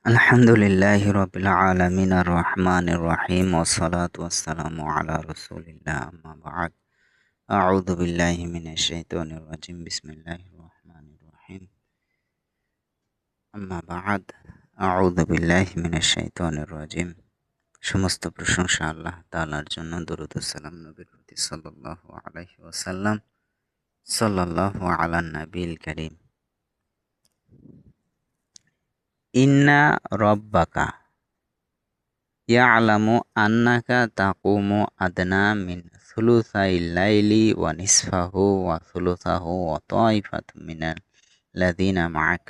আলহামদুলিল্লাহি রাব্বিল আলামিন আর রহমানির রহিম ওয়াসসালাতু ওয়াসসালামু আলা রাসূলিল্লাহ আম্মা বা'দ আউযু বিল্লাহি মিনাশ শাইতানির রাজিম বিসমিল্লাহির রহমানির রহিম আম্মা বা'দ আউযু বিল্লাহি মিনাশ শাইতানির রাজিম। সমস্ত প্রশংসা আল্লাহ তাআলার জন্য, দরুদ ও সালাম নবীর প্রতি সাল্লাল্লাহু আলাইহি ওয়াসাল্লাম। সাল্লাল্লাহু আলান নবিল কারীম। ইন্না রাব্বাকা ইয়ালামু আন্নাকা তাকুমু আদনা মিন সুলুসাইল লাইলি ওয়া নিসফাহু ওয়া সুলুসাহু ওয়া তাইফাতুম মিনাল লাযিনা মা'আক।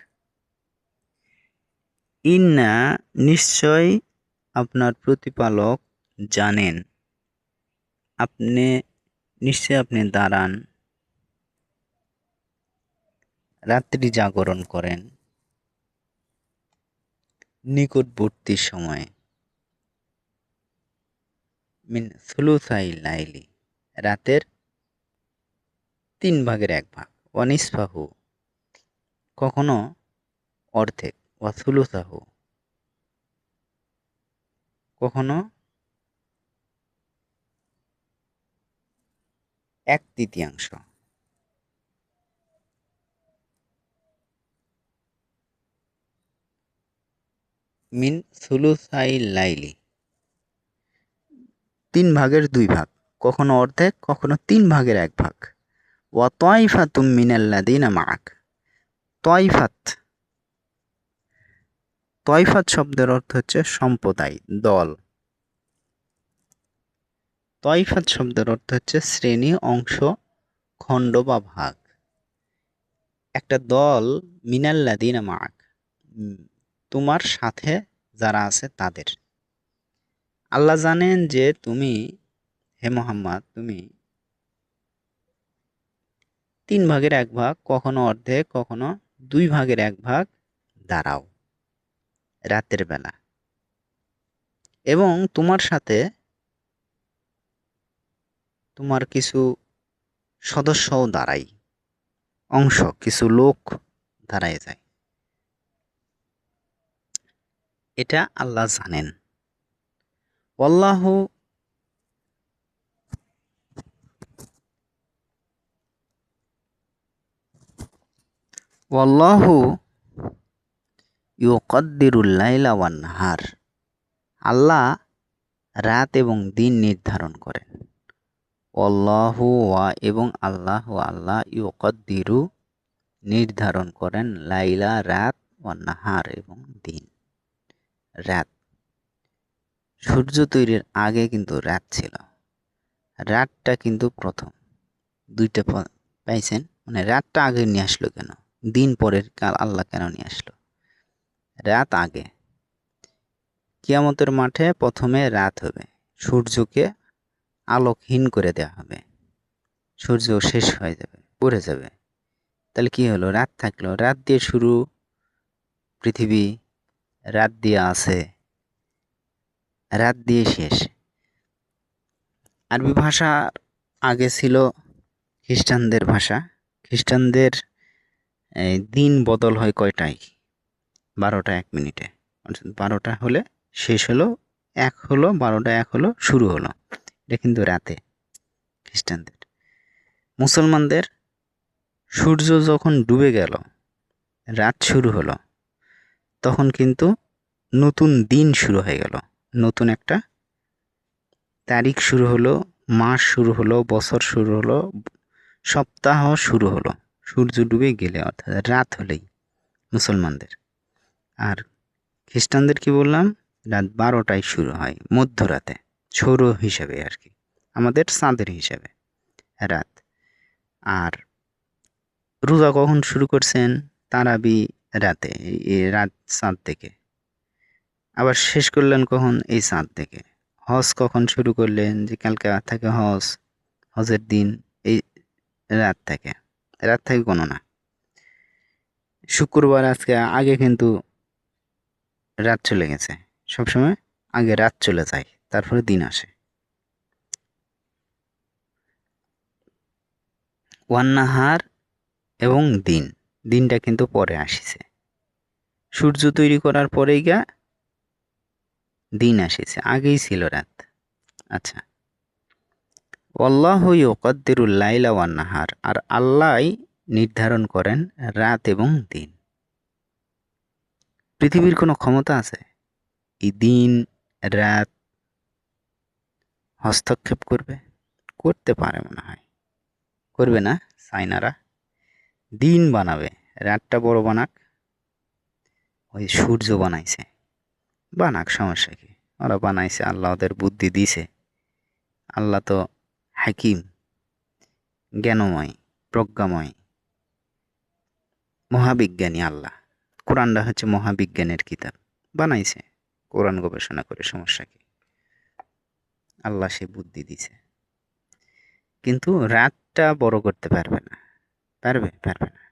ইন্না নিশ্চয় আপনার প্রতিপালক জানেন, আপনি আপনি দাঁড়ান, রাত্রি জাগরণ করেন নিকটবর্তী সময়ে, মিন সুলুসাইল লাইলি রাতের 3/1 ওয়া নিসফাহু কখনো অর্ধেক, ওয়া সুলুসাহু কখনো 1/3 মিন সুলুসাইল লাইলি 3/2 কখনো অর্ধেক, কখনো 3/1 ওয়া তাইফাতুম মিনাল্লাযিনা মা'আক। তাইফাত তাইফাত শব্দের অর্থ হচ্ছে সম্প্রদায়, দল। তাইফাত শব্দের অর্থ হচ্ছে শ্রেণী, অংশ, খণ্ড বা ভাগ। একটা দল, মিনাল্লাযিনা মা'আক তোমার সাথে যারা আছে তাদের। আল্লাহ জানেন যে তুমি, হে মুহাম্মদ, তুমি 3/1 কখনো অর্ধেক, কখনো 2/1 দাঁড়াও রাতের বেলা, এবং তোমার সাথে তোমার কিছু সদস্যও দাঁড়ায়, অংশ, কিছু লোক দাঁড়ায় যায়। এটা আল্লাহ জানেন। ওয়াল্লাহু ওয়াল্লাহু ইউকাদ্দিরুল লাইলা ওয়ান নাহার। আল্লাহ রাত এবং দিন নির্ধারণ করেন। আল্লাহু ওয়া এবং আল্লাহ ইউকাদ্দিরু নির্ধারণ করেন, লাইলা রাত, ওয়ান নাহার এবং দিন। রাত, সূর্য তৈরির আগে কিন্তু রাত ছিল, রাতটা কিন্তু প্রথম। দুইটা পাইছেন, মানে রাতটা আগে নিয়ে আসলো কেন, দিন পরের কাল আল্লাহ কেন নিয়ে আসলো? রাত আগে। কিয়ামতের মাঠে প্রথমে রাত হবে, সূর্যকে আলোকহীন করে দেওয়া হবে, সূর্য শেষ হয়ে যাবে, পড়ে যাবে। তাহলে কি হলো? রাত থাকলো, রাত দিয়ে শুরু পৃথিবী, রাত দিয়ে আছে, রাত দিয়ে শেষ। আরবি ভাষা আগে ছিল খ্রিস্টানদের ভাষা। খ্রিস্টানদের দিন বদল হয় কয়টায়? 12টা 1 মিনিটে। অর্থাৎ 12টা হলে শেষ হলো, 1 হলো, 12টা 1 হলো, শুরু হলো। এটা কিন্তু রাতে খ্রিস্টানদের। মুসলমানদের সূর্য যখন ডুবে গেল, রাত শুরু হলো, তখন কিন্তু নতুন দিন শুরু হয়ে গেল, নতুন একটা তারিখ শুরু হলো, মাস শুরু হলো, বছর শুরু হলো, সপ্তাহ শুরু হলো। সূর্য ডুবে গেলে, অর্থাৎ রাত হলেই মুসলমানদের। আর খ্রিস্টানদের কি বললাম? রাত 12টায় শুরু হয়, মধ্যরাতে, সৌর হিসাবে আর কি, আমাদের চাঁদের হিসাবে রাত। আর রোজা কখন শুরু করছেন? তারাবি রাতে, এই রাত চাঁদ থেকে। আবার শেষ করলেন কখন? এই চাঁদ থেকে। হজ কখন শুরু করলেন? যে কালকে থেকে হজ, হজের দিন এই রাত থেকে, রাত থেকে গণনা। শুক্রবার আজকে, আগে কিন্তু রাত চলে গেছে, সবসময় আগে রাত চলে যায়, তারপরে দিন আসে। ওয়ান নাহার এবং দিন, দিনটা কিন্তু পরে আসিছে। সূর্য তৈরি করার পরেই দিন এসেছে, আগেই ছিল রাত। আচ্ছা, আল্লাহু ইউকাদ্দিরুল লাইলা ওয়ান নাহার, আর আল্লাহই নির্ধারণ করেন রাত এবং দিন। পৃথিবীর কোনো ক্ষমতা আছে এই দিন রাত হস্তক্ষেপ করবে? করতে পারে মনে হয়, করবে না। চাইনারা দিন বানাবে, রাতটা বড় বানাক, ওই সূর্য বানাইছে, বানাক, সমস্যা কি? ওরা বানাইছে, আল্লাহ ওদের বুদ্ধি দিছে। আল্লাহ তো হাকিম, জ্ঞানময়, প্রজ্ঞাময়, মহাবিজ্ঞানী আল্লাহ। কোরআনটা হচ্ছে মহাবিজ্ঞানের কিতাব, বানাইছে কোরআন গবেষণা করে, সমস্যা কি? আল্লাহ সে বুদ্ধি দিছে, কিন্তু রাতটা বড় করতে পারবে না। পারবে না।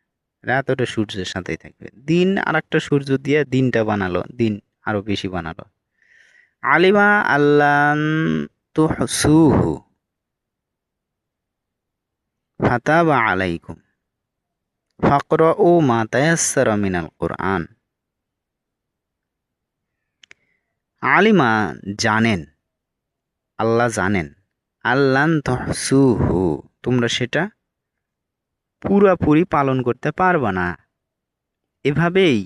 রাত ওটা সূর্যের সাথেই থাকবে। দিন আর একটা সূর্য দিয়ে দিনটা বানালো, দিন আরো বেশি বানালো। আলিমা আল্লান তুহসুহু ফাতাবা আলাইকুম ফাকরাউ মা তায়াসসারা মিনাল কুরআন। আলিমা জানেন, আল্লাহ জানেন, আল্লান তুহসুহু তোমরা সেটা পুরাপুরি পালন করতে পারবা না। এভাবেই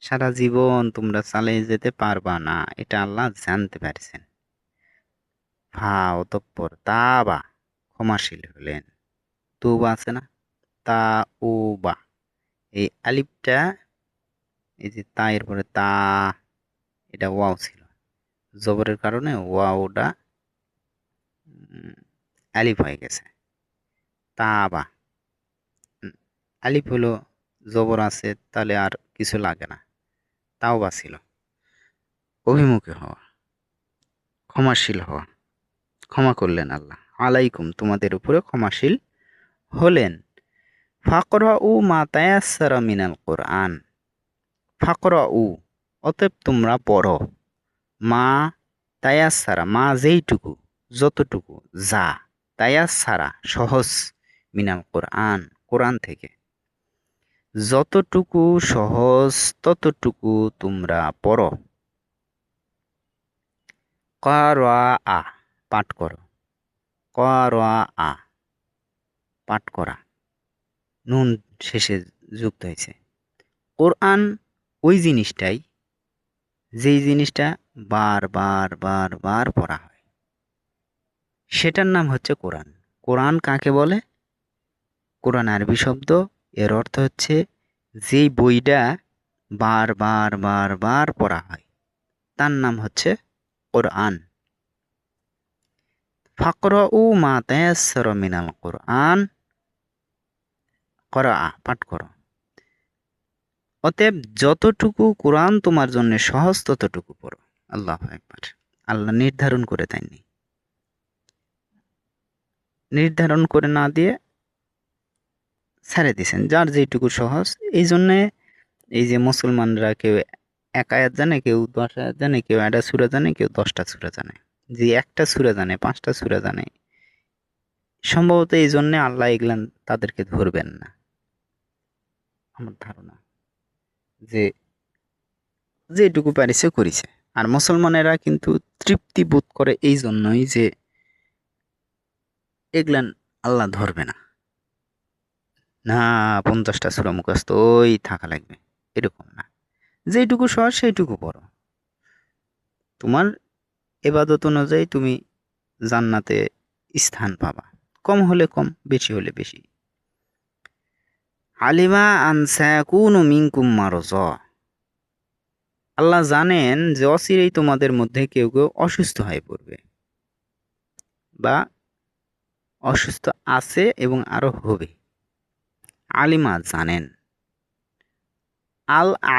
সারা জীবন তোমরা চালিয়ে যেতে পারবা না, এটা আল্লাহ জানতে পারছেন। অতঃপর তাবা ক্ষমাশীল হলেন। তৌবা আছে না, তা ও বা, এই আলিফটা, এই যে তা এর পরে তা, এটা ওয়াও ছিল, জবরের কারণে ওয়াওটা আলিফ হয়ে গেছে। তাবা, আলিফ হলো, জবর আছে, তাহলে আর কিছু লাগে না, তাও বা ছিল। অভিমুখী হওয়া, ক্ষমাশীল হওয়া, ক্ষমা করলেন আল্লাহ। আলাইকুম তোমাদের উপরে ক্ষমাশীল হলেন। ফাকরাউ মা তায়াসসারা মিনাল কুরআন, ফাকরাউ অতএব তোমরা পড়ো, মা তায়াসসারা মা যেইটুকু, যতটুকু, যা, তায়াসসারা সহজ, মিনাল কুরআন কোরআন থেকে, যতটুকু সহজ ততটুকু তোমরা পড়ো। ক্বারা পাঠ করো, ক্বারা পাঠ করা, নুন শেষে যুক্ত হয়েছে। কোরআন ওই জিনিসটাই, যেই জিনিসটা বার পড়া হয়, সেটার নাম হচ্ছে কোরআন। কোরআন কাকে বলে? কোরআন আরবি শব্দ, এর অর্থ হচ্ছে যেই বইটা বার পড়া হয়, তার নাম হচ্ছে কোরআন। ফাকরাউ মা তায়াসসারা মিনাল কোরআন, করা পাঠ করো। অতএব যতটুকু কোরআন তোমার জন্য সহজ ততটুকু পড়ো। আল্লাহু আকবার। আল্লাহ নির্ধারণ করে দেননি, নির্ধারণ করে না দিয়ে ছেড়ে দিয়েছেন যার যেটুকু সহজ। এই জন্যে এই যে মুসলমানরা কেউ 1 আয়াত জানে, কেউ 10 আয়াত জানে, কেউ 1টা সূরা জানে, কেউ 10টা সূরা জানে, যে 1টা সূরা জানে, 5টা সূরা জানে, সম্ভবত এই জন্যে আল্লাহ এগুলান তাদেরকে ধরবেন না, আমার ধারণা, যে যেটুকু পারিছে করেছে। আর মুসলমানেরা কিন্তু তৃপ্তি বোধ করে এই জন্যই যে এগুলান আল্লাহ ধরবে না, না 50টা সূরা মুখস্থ ওই থাকা লাগবে, এরকম না। যেটুকু সহজ সেইটুকু পড়ো, তোমার এবাদত অনুযায়ী তুমি জান্নাতে স্থান পাবা, কম হলে কম, বেশি হলে বেশি। আলিমা আন সায়াকুনু মিনকুম মারযা, আল্লাহ জানেন যে অচিরেই তোমাদের মধ্যে কেউ কেউ অসুস্থ হয়ে পড়বে, বা অসুস্থ আছে এবং আরো হবে। আলিমা জানেন,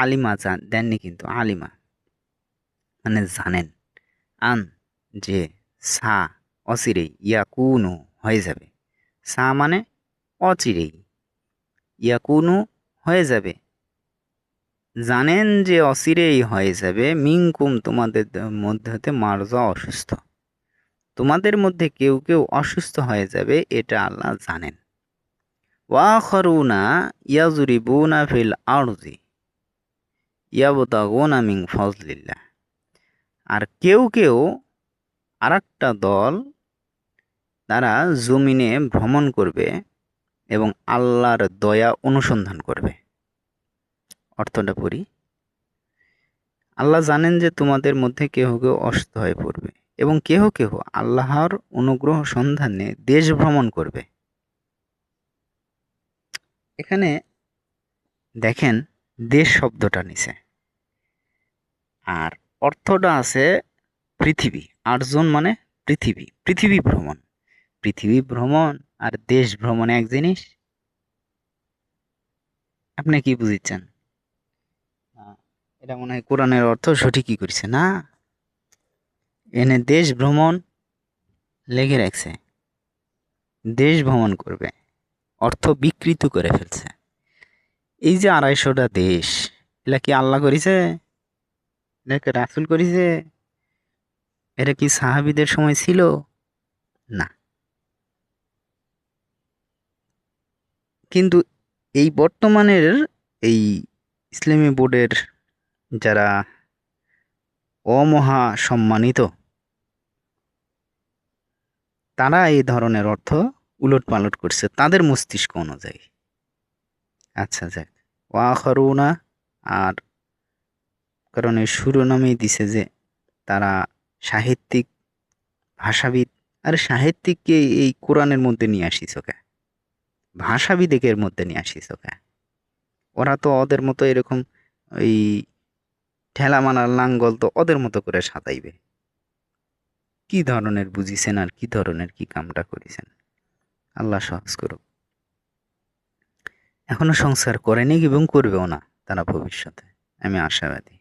আলিমা দেননি কিন্তু, আলিমা মানে জানেন, আন যে, সা অচিরেই, ইয়াকুনু হয়ে যাবে, সা মানে অচিরেই, ইয়াকুনু হয়ে যাবে, জানেন যে অচিরেই হয়ে যাবে, মিনকুম তোমাদের মধ্যে হতে মারযা অসুস্থ, তোমাদের মধ্যে কেউ কেউ অসুস্থ হয়ে যাবে, এটা আল্লাহ জানেন। ওয়াখরুনা ইয়াজরিবুনা ফিল আরজি, ইয়াবতাগুনা মিন ফাজলিল্লাহ। আর কেউ কেউ আরেকটা দল, তারা জমিনে ভ্রমণ করবে এবং আল্লাহর দয়া অনুসন্ধান করবে। অর্থটা পড়ি। আল্লাহ জানেন যে তোমাদের মধ্যে কেহ কেউ অসুস্থ হয়ে পড়বে এবং কেহ কেহ আল্লাহর অনুগ্রহ সন্ধানে দেশ ভ্রমণ করবে। এখানে দেখেন দেশ শব্দটা নিচে, আর অর্থটা আছে পৃথিবী। আর্জন মানে পৃথিবী, পৃথিবী ভ্রমণ। পৃথিবী ভ্রমণ আর দেশ ভ্রমণ এক জিনিস? আপনি কি বুঝিচ্ছেন? এটা মনে হয় কোরআনের অর্থ সঠিকই করেছে না। এনে দেশ ভ্রমণ লেগে রাখছে, দেশ ভ্রমণ করবে, অর্থ বিকৃত করে ফেলছে। এই যে 250টা দেশ, এগুলা কি আল্লাহ করেছে? এটাকে রাসূল করেছে? এটা কি সাহাবীদের সময় ছিল? না। কিন্তু এই বর্তমানের এই ইসলামী বোর্ডের যারা অমহা সম্মানিত, তারা এই ধরনের অর্থ উলটপালট করছে তাদের মস্তিষ্ক অনুযায়ী। আচ্ছা যাক, ওয়াখরুনা, আর কারণ এই শিরোনামেই দিছে যে তারা সাহিত্যিক, ভাষাবিদ। আর সাহিত্যিককে এই কোরআনের মধ্যে নিয়ে আসিস কে? ভাষাবিদের মধ্যে নিয়ে আসিস কে? ওরা তো ওদের মতো এরকম ওই ঠেলা মানার লাঙ্গল তো ওদের মতো করে সাজাইবে। কি ধরনের বুঝিছেন আর কি ধরনের কি কামটা করেছেন, আল্লাহ সহজ করুক। এখনো সংস্কার করেনি এবং করবেও না তারা ভবিষ্যতে, আমি আশাবাদী।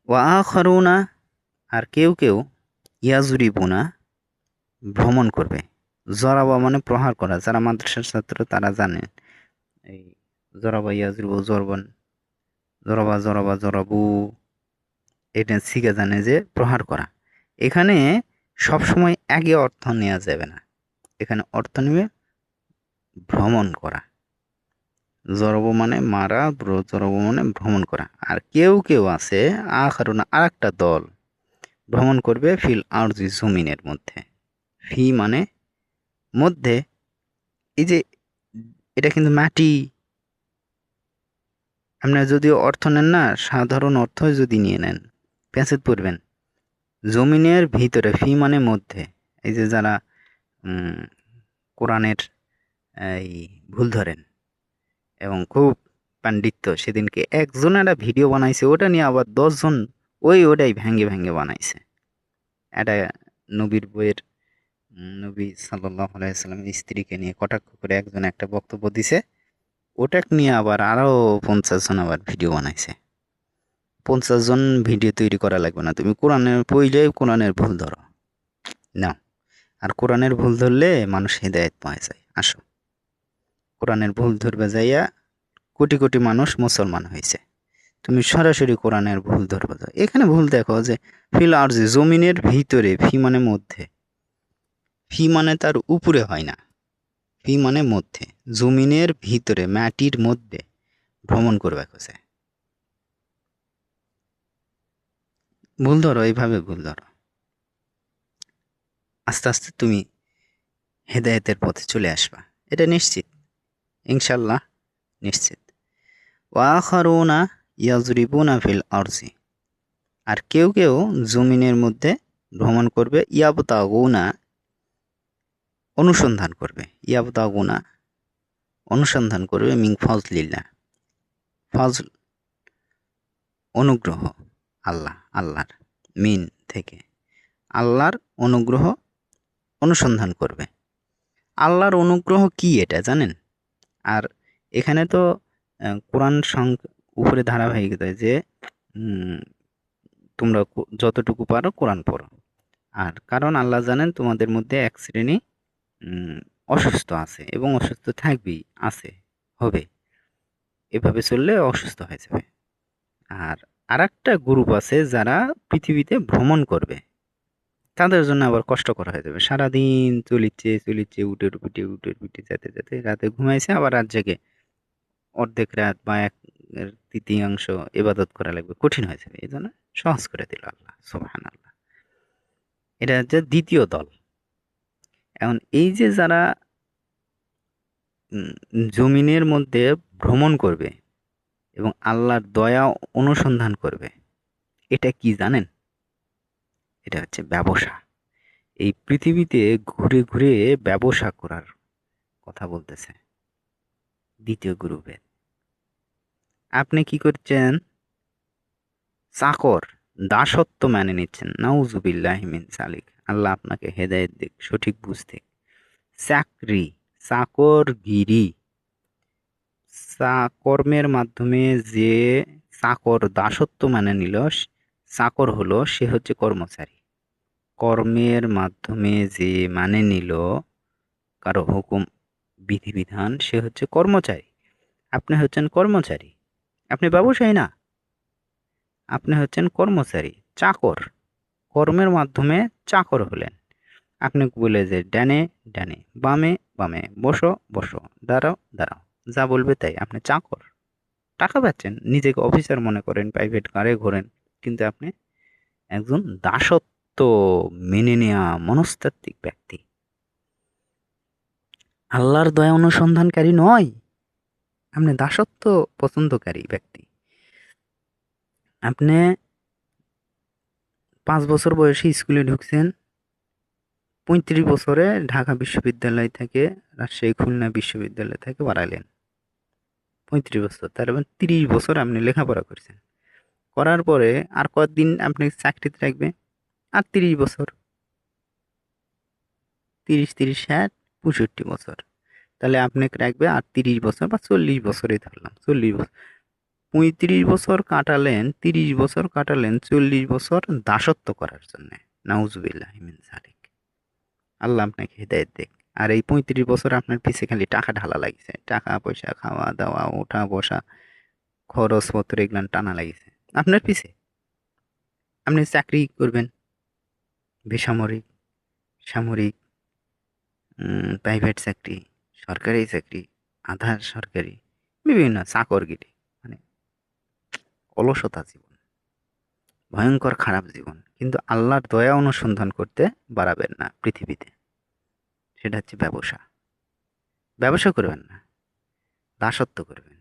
ওয়াখরুনা, আর কেউ কেউ ইয়াজুরিবুনা, ভ্রমণ করবে। জরাবা মানে প্রহার করা। যারা মাদ্রাসার ছাত্র তারা জানেন এই জরাবা ইয়াজুরিবু, জরবান, জরাবা জরাবা জরাবু, এটা শিখে জানে যে প্রহার করা। এখানে সবসময় একই অর্থ নেওয়া যাবে না, এখানে অর্থ নেবে ভ্রমণ করা। জরব মানে মারা, জরব মানে ভ্রমণ করা। আর কেউ কেউ আছে আখারুনা, আর একটা দল ভ্রমণ করবে ফিল আরজি, জমিনের মধ্যে। ফি মানে মধ্যে। এই যে এটা কিন্তু মাটি, আপনারা যদিও অর্থ নেন না, সাধারণ অর্থ যদি নিয়ে নেন প্যাঁচেত পড়বেন। জমিনের ভিতরে, ফি মানে মধ্যে। এই যে যারা কোরআনের এই ভুল ধরেন এবং খুব পাণ্ডিত্য, সেদিনকে একজন একটা ভিডিও বানাইছে, ওটা নিয়ে আবার 10জন ওটাই ভেঙে ভেঙে বানাইছে। এটা নবীর বইয়ের, নবী সাল্লাল্লাহু আলাইহি সাল্লামের স্ত্রীকে নিয়ে কটাক্ষ করে একজন একটা বক্তব্য দিছে, ওটাকে নিয়ে আবার আরও 50 জন আবার ভিডিও বানাইছে। 50 জন ভিডিও তৈরি করা লাগবে না, তুমি কোরআনের পইলে কোরআনের ভুল ধরো নাও। আর কোরআনের ভুল ধরলে মানুষ হেদায়েত পাওয়া যায়। আসো, কোরআনের ভুল ধরবে যাইয়া কোটি কোটি মানুষ মুসলমান হয়েছে, তুমি সরাসরি কোরআনের ভুল ধরবে। এখানে ভুল দেখো যে ফিল আরজি, জমিনের ভিতরে, ফি মানে মধ্যে। ফি মানে তার উপরে হয় না, ফি মানে মধ্যে, জমিনের ভিতরে, মাটির মধ্যে ভ্রমণ করবে খোঁজে। ভুল ধরো, এইভাবে ভুল ধরো, আস্তে আস্তে তুমি হেদায়েতের পথে চলে আসবা, এটা নিশ্চিত, ইনশাল্লাহ নিশ্চিত। ওয়াখারুনা ইয়াজরিবুনা ফিল আরজি, আর কেউ কেউ জমিনের মধ্যে ভ্রমণ করবে। ইয়াবতাগুনা, অনুসন্ধান করবে। ইয়াবতাগুনা, অনুসন্ধান করবে। মিন ফজলিল্লাহ, ফজল অনুগ্রহ, আল্লাহ, আল্লাহর, মিন থেকে, আল্লাহর অনুগ্রহ অনুসন্ধান করবে। আল্লাহর অনুগ্রহ কি এটা জানেন? আর এখানে তো কোরআন উপরে ধারাবাহিকতা যে তোমরা যতটুকু পারো কোরআন পড়ো। আর কারণ আল্লাহ জানেন তোমাদের মধ্যে এক শ্রেণী অসুস্থ আছে এবং অসুস্থ থাকবেই, আছে, হবে, এভাবে চললে অসুস্থ হয়ে যাবে। আর আরেকটা গ্রুপ আছে যারা পৃথিবীতে ভ্রমণ করবে, তাদের জন্য আবার কষ্টকর হয়ে যাবে। সারাদিন চলিচ্ছে উটের পিঠে যেতে যেতে রাতে ঘুমাইছে, আবার রাত জেগে অর্ধেক রাত বা তৃতীয়াংশ ইবাদত করা লাগবে, কঠিন হয়ে যাবে, এই জন্য সহজ করে দিল আল্লাহ সুবহানাল্লাহ। এটা হচ্ছে দ্বিতীয় দল। এখন এই যে যারা জমিনের মধ্যে ভ্রমণ করবে এবং আল্লাহর দয়া অনুসন্ধান করবে, এটা কি জানেন? এটা হচ্ছে ব্যবসা। এই পৃথিবীতে ঘুরে ঘুরে ব্যবসা করার কথা বলতেছে দ্বিতীয় গ্রুপে। আপনি কি করছেন? চাকর, দাসত্ব মেনে নিচ্ছেন। নাউজুবিল্লাহি মিন যালিক। আল্লাহ আপনাকে হেদায়েত দিক, সঠিক বুঝতে। চাকরি, চাকরগিরি, কর্মের মাধ্যমে যে চাকর দাসত্ব মানে নিল, চাকর হলো সে হচ্ছে কর্মচারী। কর্মের মাধ্যমে যে মানে নিল কারো হুকুম বিধিবিধান, সে হচ্ছে কর্মচারী। আপনি হচ্ছেন কর্মচারী, আপনি ব্যবসায়ী না, আপনি হচ্ছেন কর্মচারী, চাকর। কর্মের মাধ্যমে চাকর হলেন। আপনি বলে যে ডানে ডানে, বামে বামে, বসো বসো, দাঁড়াও দাঁড়াও, যা বলবে তাই। আপনি চাকর, টাকা পাচ্ছেন, নিজেকে অফিসার মনে করেন, প্রাইভেট কারে ঘোরেন, কিন্তু আপনি একজন দাসত্ব মেনে নেওয়া মনস্তাত্ত্বিক ব্যক্তি, আল্লাহর দয়া অনুসন্ধানকারী নয়, আপনি দাসত্ব পছন্দকারী ব্যক্তি। আপনি 5 বছর বয়সে স্কুলে ঢুকছেন, 35 বছরে ঢাকা বিশ্ববিদ্যালয় থেকে, রাজশাহী খুলনা বিশ্ববিদ্যালয় থেকে বাড়াইলেন। 35 বছর, তার মানে 30 বছর আপনি লেখাপড়া করছেন। করার পরে আর কতদিন আপনি চাকরিতে রাখবে? আর 30 বছর। 30 30 60 65 বছর। তাহলে আপনাকে রাখবে আর 30 বছর, বা 40 বছরই ধরলাম, 40 বছর। 35 বছর কাটালেন, 30 বছর কাটালেন, 40 বছর দাসত্ব করার জন্য। নাউজুবিল্লাহি মিন যালিক। আল্লাহ আপনাকে হেদায়েত দেখ। আর এই 35 বছর আপনার পিছে খালি টাকা ঢালা লাগছে, টাকা পয়সা, খাওয়া দাওয়া, ওঠা বসা, খরচপত্র এগুলান টানা লাগিছে আপনার পিছে। আপনি চাকরি করবেন, বেসামরিক, সামরিক, প্রাইভেট চাকরি, সরকারি চাকরি, আধা সরকারি, বিভিন্ন চাকরগিরি, মানে অলসতা জীবন, ভয়ঙ্কর খারাপ জীবন। কিন্তু আল্লাহর দয়া অনুসন্ধান করতে বাড়াবেন না পৃথিবীতে। সেটা হচ্ছে ব্যবসা। ব্যবসা করবেন না, দাসত্ব করবেন।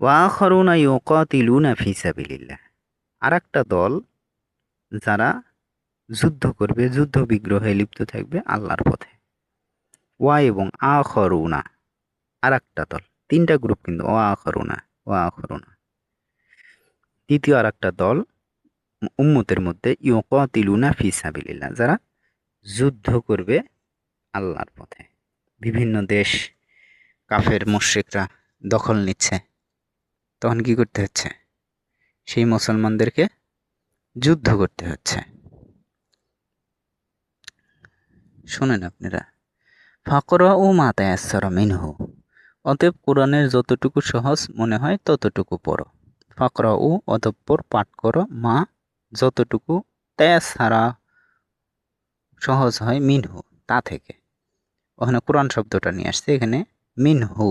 ওয়াখারুনা ইউকাতিলুনা ফি সাবিলিল্লাহ। আর একটা দল যারা যুদ্ধ করবে, যুদ্ধ বিগ্রহে লিপ্ত থাকবে আল্লাহর পথে। ওয়া এবং আখরুনা, আর একটা দল, 3টা গ্রুপ কিন্তু। ওয়া আখরুনা, তৃতীয় আর একটা দল উম্মতের মধ্যে, ইউকাতিলুনা ফি সাবিলিল্লাহ, যারা যুদ্ধ করবে আল্লাহর পথে। বিভিন্ন দেশ কাফের মুশরিকরা দখল নিচ্ছে, তখন কি করতে হচ্ছে? সেই মুসলমানদেরকে যুদ্ধ করতে হচ্ছে। শোনেন আপনারা, ফাকরাউ মা তায়াসসারা মিনহু, অতএব কোরআনের যতটুকু সহজ মনে হয় ততটুকু পড়ো। ফাকরাউ, অতঃপর পাঠ করো, মা যতটুকু, তায়াসসারা সহজ হয়, মিনহু তা থেকে। ওখানে কোরআন শব্দটা নিয়ে আসছে, এখানে মিনহু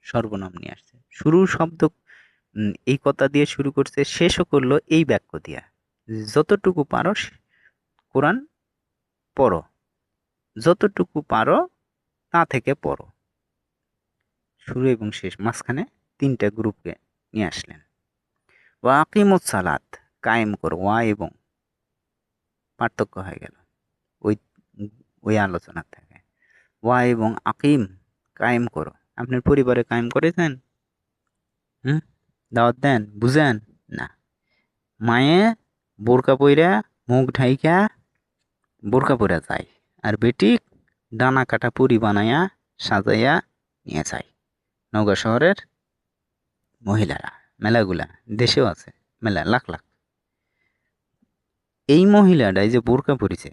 সর্বনাম নিয়ে আসছে। শুরু শব্দ এই কথা দিয়ে শুরু করছে, শেষও করলো এই বাক্য দিয়া। যতটুকু পারো কোরআন পড়ো, যতটুকু পারো তা থেকে পড়ো। শুরু এবং শেষ, মাঝখানে 3টা গ্রুপকে নিয়ে আসলেন। ওয়া আকিমুস সালাত, কায়েম করো। ওয়া এবং পার্থক্য হয়ে গেল ওই ওই আলোচনার থেকে। ওয়া এবং আকিম, কায়েম করো। আপনার পরিবারে কায়েম করেছেন? দাওয়াত দেন, বুঝেন না? মায়ে বোরকা পইরা, মুখ ঢাইকা বোরকা পইরা যায়, আর বেটি ডানা কাটা পুরি বানাইয়া সাজাইয়া নিয়ে যায়। নওগাঁ শহরের মহিলারা মেলাগুলা, দেশেও আছে মেলা, লাখ লাখ। এই মহিলাটাই যে বোরকা পরিছে,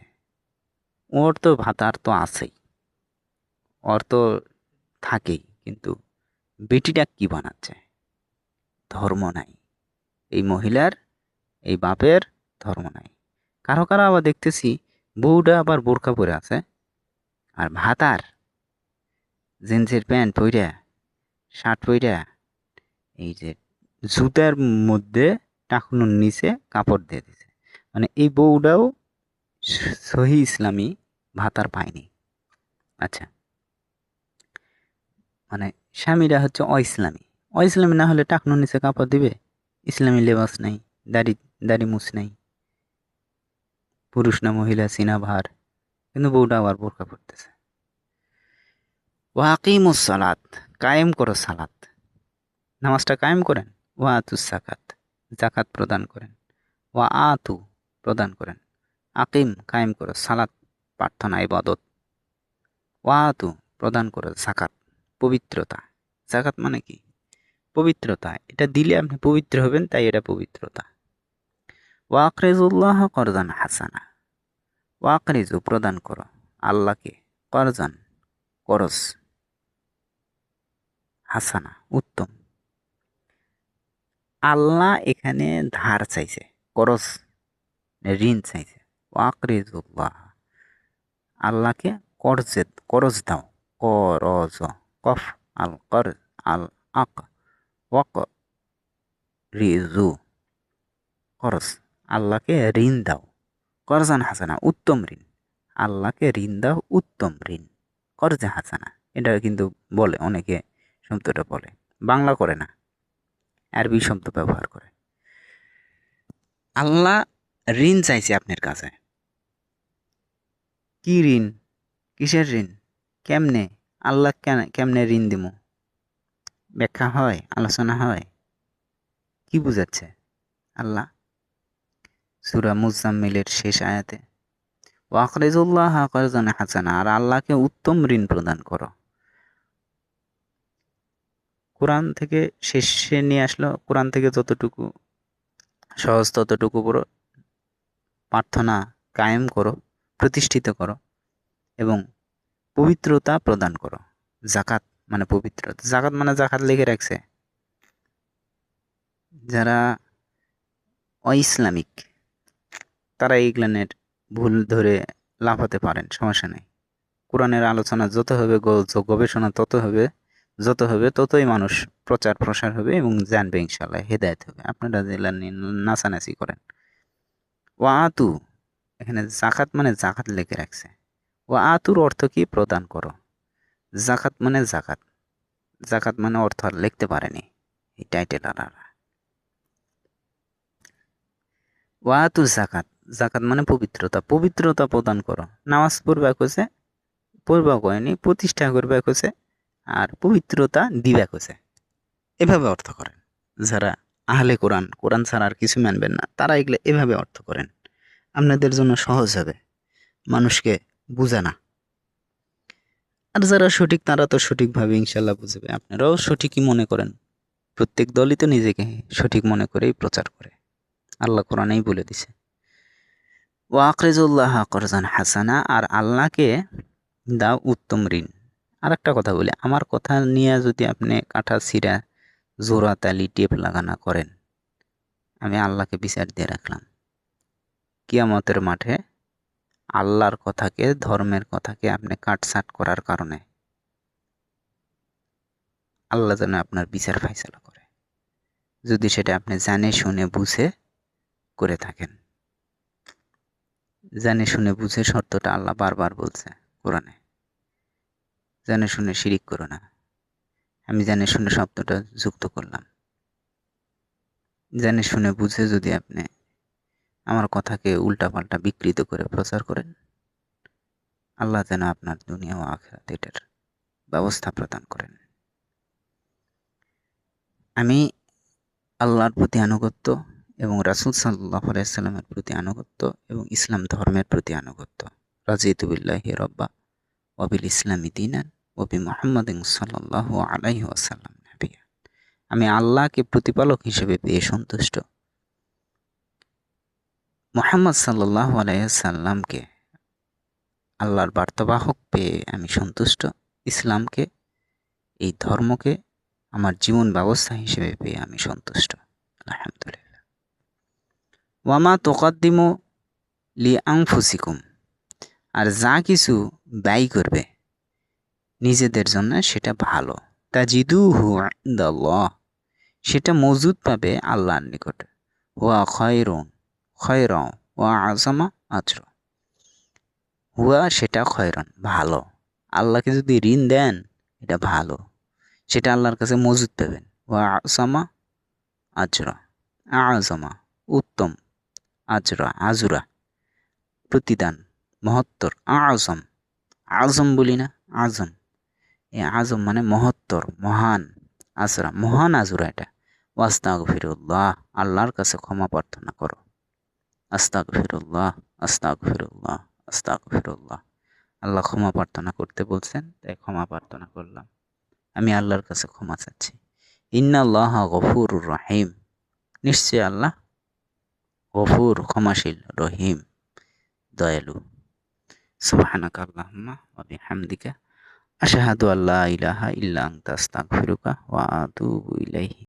ওর তো ভাতার তো আছেই, ওর তো থাকেই, কিন্তু বেটিটা কি বানাচ্ছে? ধর্ম নাই এই মহিলার, এই বাপের ধর্ম নাই। কারো কারো আবার দেখতেছি বউটা আবার বোরকা পরে আছে, আর ভাতার জিন্সের প্যান্ট পইরা, শার্ট পইরা এই যে জুতার মধ্যে টাকনুর নিচে কাপড় দিয়ে দিছে, মানে এই বউটাও সহি ইসলামী ভাতার পায়নি। আচ্ছা, মানে স্বামীরা হচ্ছে অইসলামী। অইসলামী না হলে টাকনুর নিচে কাপড় দিবে? ইসলামী লেবাস নাই, দাড়ি দাড়ি মুছ নাই, পুরুষ না মহিলা সিনা ভার, কিন্তু বউটা আবার বোরকা পড়তেছে। ওয়াকিমুস সালাত, কায়েম করো সালাত, নামাজটা কায়েম করেন। ওয়া আতুস জাকাত, জাকাত প্রদান করেন। ওয়া আতু, প্রদান করেন। আকিম, কায়েম করো সালাত, প্রার্থনা ইবাদত। ওয়া আতু, প্রদান করো জাকাত, পবিত্রতা। জাকাত মানে কি? পবিত্রতা। এটা দিলে আপনি পবিত্র হবেন, তাই এটা পবিত্রতা। ওয়া আকরিজুল্লাহ করজান হাসানা, ওয়া আকরিজু, প্রদান করো আল্লাহকে, করজান, করজ, হাসানা, উত্তম। আল্লাহ এখানে ধার চাইছে, করজ ঋণ চাইছে। ওয়াকরিজুল্লাহ, আল্লাহকে করজ দাও, করজ, কফ আল কর আল আক, ওয়াক রিজু, করজ, আল্লাহকে ঋণ দাও। করজান হাসানা, উত্তম ঋণ। আল্লাহকে ঋণ দাও, উত্তম ঋণ। করজে হাসানা, এটা কিন্তু বলে অনেকে, শব্দটা বলে, বাংলা করে না, আরবি শব্দ ব্যবহার করে। আল্লাহ ঋণ চাইছে আপনার কাছে। কি ঋণ? কিসের ঋণ? কেমনে? আল্লাহ কেমনে ঋণ দিব? ব্যাখ্যা হয়, আলোচনা হয়। কি বুঝাচ্ছে আল্লাহ? সূরা মুজাম্মিলের শেষ আয়াতে, ওয়াকরিজুল্লাহ করজান হাসানা, আর আল্লাহকে উত্তম ঋণ প্রদান করো। কোরআন থেকে শেষে নিয়ে আসলো, কোরআন থেকে যতটুকু সহজ ততটুকু পড়ো, প্রার্থনা কায়েম করো, প্রতিষ্ঠিত করো, এবং পবিত্রতা প্রদান করো। জাকাত মানে পবিত্রতা। জাকাত মানে জাকাত লিখে রাখছে। যারা অইসলামিক তারা এইগুলানের ভুল ধরে লাফাতে পারেন, সমস্যা নেই। কোরআনের আলোচনা যত হবে, গবেষণা যত হবে ততই মানুষ প্রচার প্রসার হবে এবং জানবে, ইনশাল্লাহ হেদায়েত হবে। আপনারা জেলা নাচানাচি করেন। ওয়া আতু, এখানে জাকাত মানে জাকাত লিখে রাখছে। ওয়া আতুর অর্থ কি? প্রদান করো। জাকাত মানে জাকাত, জাকাত মানে অর্থ আর লিখতে পারেনি এই টাইটেল আর। ওয়াতু জাকাত, জাকাত মানে পবিত্রতা, পবিত্রতা প্রদান করো। নামাজ পড়বা কইছে, পড়বা কয়নি, প্রতিষ্ঠা করবা কইছে, আর পবিত্রতা দিবা কইছে। এভাবে অর্থ করেন যারা আহলে কোরআন, কোরআন ছাড়া আর কিছু মানবেন না, তারা এগুলো এভাবে অর্থ করেন, আপনাদের জন্য সহজ হবে, মানুষকে বুঝানা। আর যারা সঠিক তারা তো সঠিকভাবে ইনশাল্লাহ বুঝবে। আপনারাও সঠিকই মনে করেন, প্রত্যেক দলই তো নিজেকে সঠিক মনে করেই প্রচার করে। আল্লাহ কোরআনেই বলে দিছে, ওয়াকরিজুল্লাহ করজান হাসানা, আর আল্লাহকে দাও উত্তম ঋণ। আর একটা কথা বলি, আমার কথা নিয়ে যদি আপনি কাঁটা ছিঁড়া জোড়া তালি টেপ লাগানা করেন, আমি আল্লাহকে বিচার দিয়ে রাখলাম। কিয়ামতের মাঠে আল্লাহর কথাকে, ধর্মের কথাকে আপনি কাটছাট করার কারণে আল্লাহ যেন আপনার বিচার ফাইসালা করে, যদি সেটা আপনি জানে শুনে বুঝে করে থাকেন। জানে শুনে বুঝে শর্তটা আল্লাহ বারবার বলছে কোরআনে, জানে শুনে শিরিক করো না। আমি জানে শুনে শব্দটা যুক্ত করলাম। জেনে শুনে বুঝে যদি আপনি আমার কথাকে উল্টাপাল্টা বিকৃত করে প্রচার করেন, আল্লাহ যেন আপনার দুনিয়া ও আখিরাত এটার ব্যবস্থা প্রদান করেন। আমি আল্লাহর প্রতি আনুগত্য এবং রাসূল সাল্লাল্লাহু আলাইহি সাল্লামের প্রতি আনুগত্য এবং ইসলাম ধর্মের প্রতি আনুগত্য। রাজিতু বিল্লাহি রাব্বা ওয়া বিল ইসলামি দীনান ওয়া বি মুহাম্মাদিন সাল্লাল্লাহু আলাইহি ওয়াসাল্লাম নাবিয়্যা। আমি আল্লাহকে প্রতিপালক হিসেবে পেয়ে সন্তুষ্ট, মুহাম্মদ সাল্লাল্লাহু আলাইহি সাল্লামকে আল্লাহর বার্তাবাহক পেয়ে আমি সন্তুষ্ট, ইসলামকে, এই ধর্মকে আমার জীবন ব্যবস্থা হিসেবে পেয়ে আমি সন্তুষ্ট, আলহামদুলিল্লাহ। ওয়ামা তুকাদ্দিমু লিআনফুসিকুম, আর যা কিছু ব্যয় করবে নিজেদের জন্য সেটা ভালো, তাজিদুহু ইনদাল্লাহ, সেটা মজুদ পাবে আল্লাহর নিকটে। ওয়া খয়রুন খয়র ওয়া আজমা আজর। হুয়া সেটা খয়রন ভালো। আল্লাহকে যদি ঋণ দেন এটা ভালো, সেটা আল্লাহর কাছে মজুদ পাবেন। ওয়া আজমা আজরা আজমা উত্তম, আজরা আজুরা প্রতিদান মহত্তর। আজম আজম বলি না, আজম, এই আজম মানে মহত্তর মহান। আজরা মহান আজুরা এটা। ওয়াস্তাগফিরুল্লাহ আল্লাহর কাছে ক্ষমা প্রার্থনা করো। আস্তাগফিরুল্লাহ আস্তাগফিরুল্লাহ আস্তাগফিরুল্লাহ। আল্লাহ ক্ষমা প্রার্থনা করতে বলছেন, তাই ক্ষমা প্রার্থনা করলাম। আমি আল্লাহর কাছে ক্ষমা চাচ্ছি। ইন্নাল্লাহা গফুরুর রহিম, নিশ্চয় আল্লাহ গফুর ক্ষমাশীল, রহিম দয়ালু। সুবহানাকা আল্লাহুম্মা ওয়া বিহামদিকা আশহাদু আল্লা ইলাহা ইল্লা আনতা আস্তাগফিরুকা ওয়া আতুবু ইলাইহি।